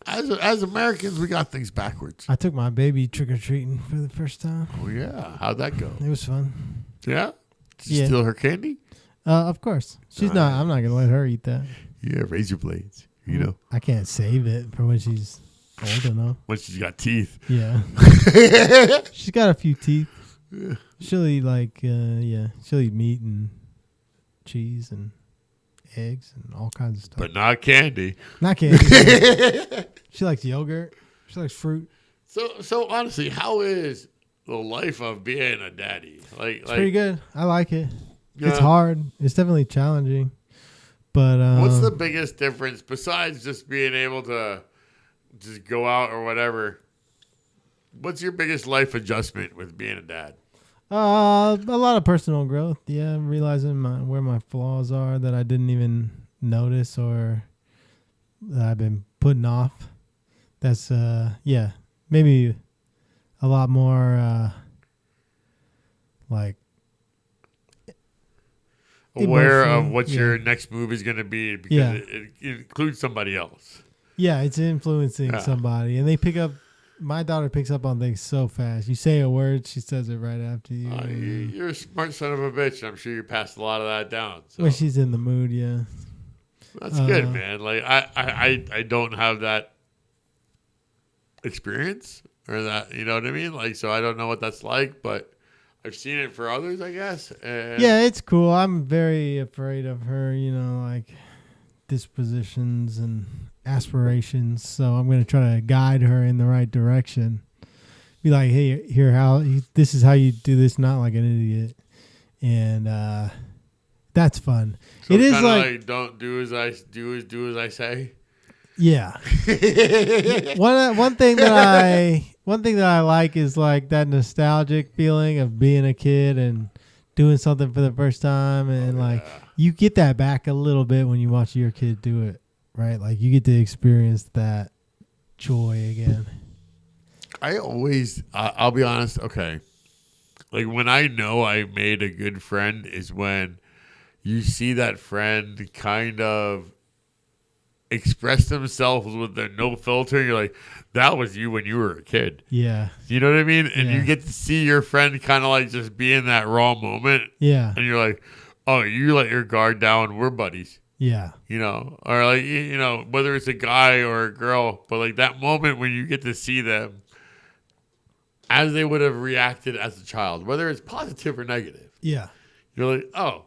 like as Americans, we got things backwards. I took my baby trick or treating for the first time. Oh yeah, how'd that go? It was fun. Yeah, did you Yeah. steal her candy? Of course. She's not. I'm not gonna let her eat that. Yeah, razor blades. You know, I can't save it for when she's old enough. when she's got teeth. Yeah. She's got a few teeth. She'll eat she'll eat meat and cheese and eggs and all kinds of stuff. But not candy. Not candy. She likes yogurt. She likes fruit. So honestly, how is the life of being a daddy? It's pretty good. I like it. Yeah. It's hard. It's definitely challenging. But What's the biggest difference besides just being able to just go out or whatever? What's your biggest life adjustment with being a dad? a lot of personal growth. Yeah, realizing where my flaws are that I didn't even notice or that I've been putting off. That's maybe a lot more like Aware of emotional, what yeah. your next move is going to be because Yeah. it includes somebody else. Yeah, it's influencing Yeah. somebody, and they pick up. My daughter picks up on things so fast. You say a word, she says it right after you. You're a smart son of a bitch. I'm sure you passed a lot of that down. So When she's in the mood, yeah. that's good, man. Like I don't have that experience or that, you know what I mean? Like, so I don't know what that's like, but I've seen it for others, I guess. And Yeah, it's cool. I'm very afraid of her, like dispositions and aspirations. So I'm going to try to guide her in the right direction. Be like, hey, this is how you do this, not like an idiot. And that's fun. so it is kinda like don't do as I do as I say. yeah. One thing that I like is like that nostalgic feeling of being a kid and doing something for the first time, and you get that back a little bit when you watch your kid do it, right? Like you get to experience that joy again. I'll be honest. Okay. Like when I know I made a good friend is when you see that friend kind of express themselves with their no filter. You're like, that was you when you were a kid. Yeah. You know what I mean? And Yeah. you get to see your friend kind of like just be in that raw moment. Yeah. And you're like, oh, you let your guard down. We're buddies. Yeah. Or like, whether it's a guy or a girl, but like that moment when you get to see them as they would have reacted as a child, whether it's positive or negative, Yeah. you're like, oh,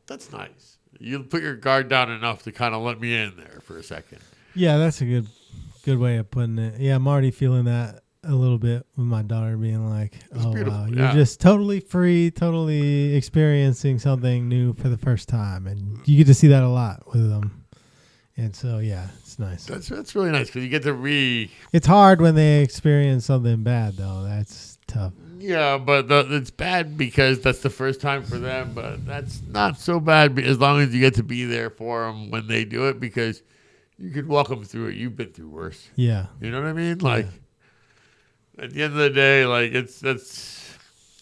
that's nice. You put your guard down enough to kind of let me in there for a second. Yeah, that's a good way of putting it. Yeah, I'm already feeling that a little bit with my daughter being like, It's oh, beautiful, wow, yeah. you're just totally free, totally experiencing something new for the first time. And you get to see that a lot with them. And so, yeah, it's nice. That's really nice because you get to It's hard when they experience something bad, though. That's tough. Yeah, but it's bad because that's the first time for them. But that's not so bad as long as you get to be there for them when they do it, because you could walk them through it. You've been through worse. Yeah. You know what I mean? Like at the end of the day, like that's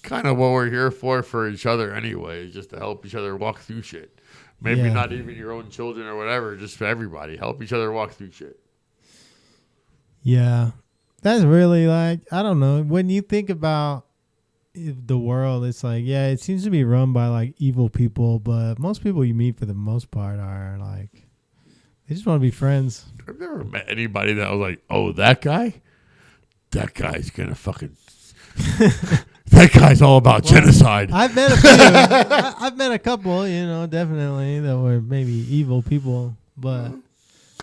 kind of what we're here for each other anyway, just to help each other walk through shit. Maybe Yeah. not even your own children or whatever, just for everybody. Help each other walk through shit. Yeah. That's really like, I don't know. When you think about the world, it's like, yeah, it seems to be run by like evil people, but most people you meet for the most part are like, they just want to be friends. I've never met anybody that was like, oh, that guy's gonna fucking that guy's all about genocide. I've met a few. I've met a couple, definitely that were maybe evil people, but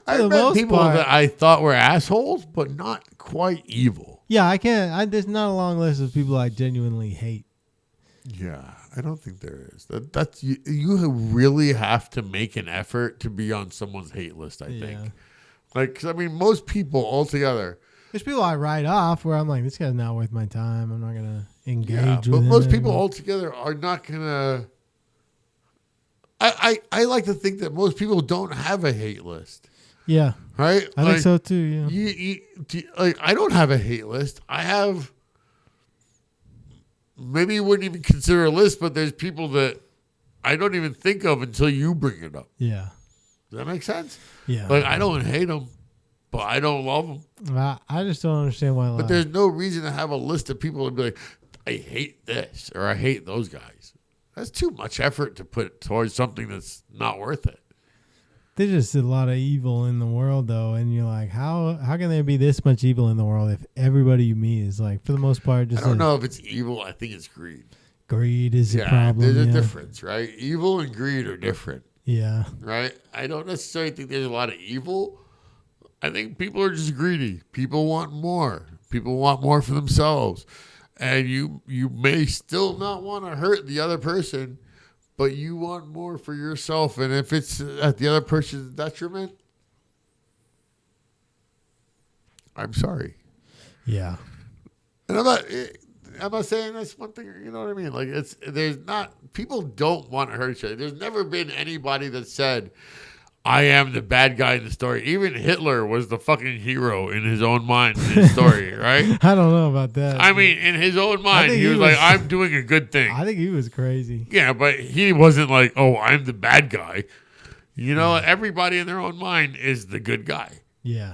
I've the met most people part- that I thought were assholes, but not quite evil. yeah, there's not a long list of people I genuinely hate. Yeah, I don't think there is. That's you really have to make an effort to be on someone's hate list, I think. Yeah. Like, 'cause, I mean, most people altogether. There's people I write off where I'm like, this guy's not worth my time. I'm not gonna engage Yeah, with but him. most people altogether are not gonna. I like to think that most people don't have a hate list. Yeah, right? I think so too. Yeah. Like I don't have a hate list. I have maybe you wouldn't even consider a list, but there's people that I don't even think of until you bring it up. Yeah. Does that make sense? Yeah. Like I don't hate them, but I don't love them. I just don't understand why. But there's no reason to have a list of people and be like, I hate this or I hate those guys. That's too much effort to put towards something that's not worth it. There's just a lot of evil in the world, though, and you're like, how can there be this much evil in the world if everybody you meet is like, for the most part, just I don't know if it's evil. I think it's greed. greed is a problem. There's a yeah. difference, right? Evil and greed are different, Yeah. right? I don't necessarily think there's a lot of evil. I think people are just greedy. People want more. People want more for themselves. And you may still not want to hurt the other person, but you want more for yourself. And if it's at the other person's detriment, I'm sorry. Yeah. And I'm not saying that's one thing, you know what I mean? Like people don't want to hurt each other. There's never been anybody that said, I am the bad guy in the story. Even Hitler was the fucking hero in his own mind in his story, right? I don't know about that. I mean, in his own mind, think he was like, I'm doing a good thing. I think he was crazy. Yeah, but he wasn't like, oh, I'm the bad guy. You know, everybody in their own mind is the good guy. Yeah.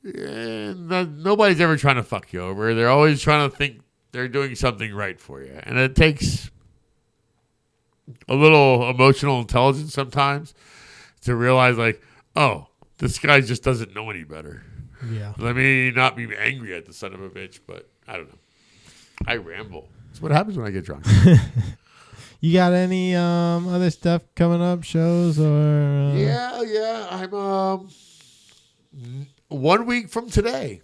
And nobody's ever trying to fuck you over. They're always trying to think they're doing something right for you. And it takes a little emotional intelligence sometimes to realize, like, oh, this guy just doesn't know any better. Yeah. Let me not be angry at the son of a bitch, but I don't know. I ramble. That's what happens when I get drunk. You got any other stuff coming up, shows or? Yeah. I'm 1 week from today,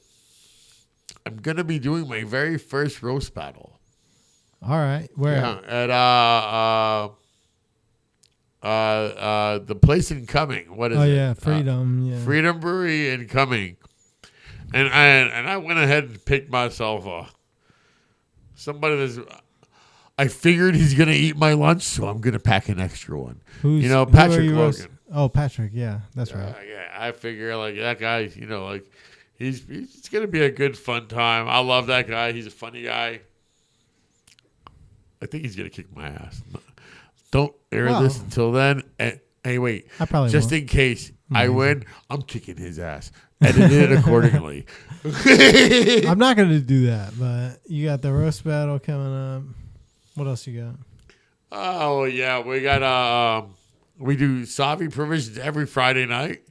I'm gonna be doing my very first roast battle. All right. Where? Yeah, at the place in Cumming. What is it? Oh yeah, Freedom. Yeah. Freedom Brewery in Cumming. And I went ahead and picked myself somebody that's. I figured he's gonna eat my lunch, so I'm gonna pack an extra one. Who Patrick are you Logan. Oh, Patrick. Yeah, that's right. Yeah, I figure like that guy. Like he's gonna be a good fun time. I love that guy. He's a funny guy. I think he's gonna kick my ass. Don't air this until then. And, hey, wait. I probably just won't. in case I win, I'm kicking his ass. Edit it accordingly. I'm not going to do that, but you got the roast battle coming up. What else you got? Oh yeah, we got we do Savi Provisions every Friday night,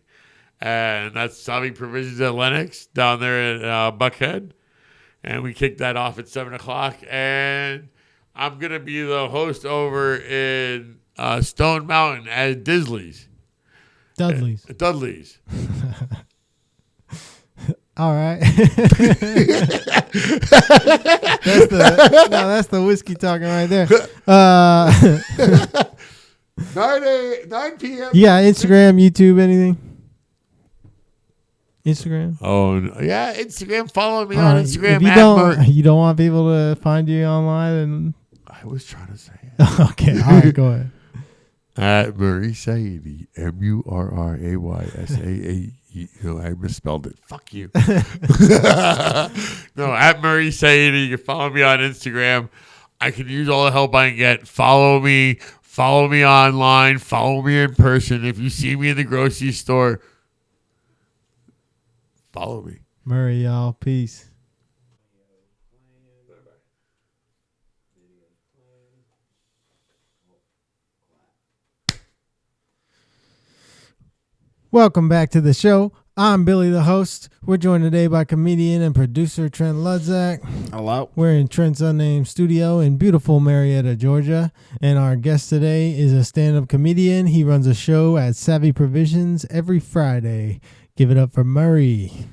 and that's Savi Provisions at Lennox down there in Buckhead, and we kick that off at 7:00. And I'm gonna be the host over in Stone Mountain at Dudley's. Dudley's. All right. That's the whiskey talking right there. 9 p.m. Yeah, Instagram, YouTube, anything? Instagram? Oh yeah, Instagram. Follow me All on right. Instagram. If you don't want people to find you online, then I was trying to say it. okay. All right, go ahead. At Murray Saidi, MurraySaidi. I misspelled it. Fuck you. No, at Murray Saidi. You can follow me on Instagram. I can use all the help I can get. Follow me online. Follow me in person. If you see me in the grocery store, follow me. Murray, y'all. Peace. Welcome back to the show. I'm Billy, the host. We're joined today by comedian and producer Trent Ludzak. Hello. We're in Trent's unnamed studio in beautiful Marietta, Georgia. And our guest today is a stand-up comedian. He runs a show at Savvy Provisions every Friday. Give it up for Murray.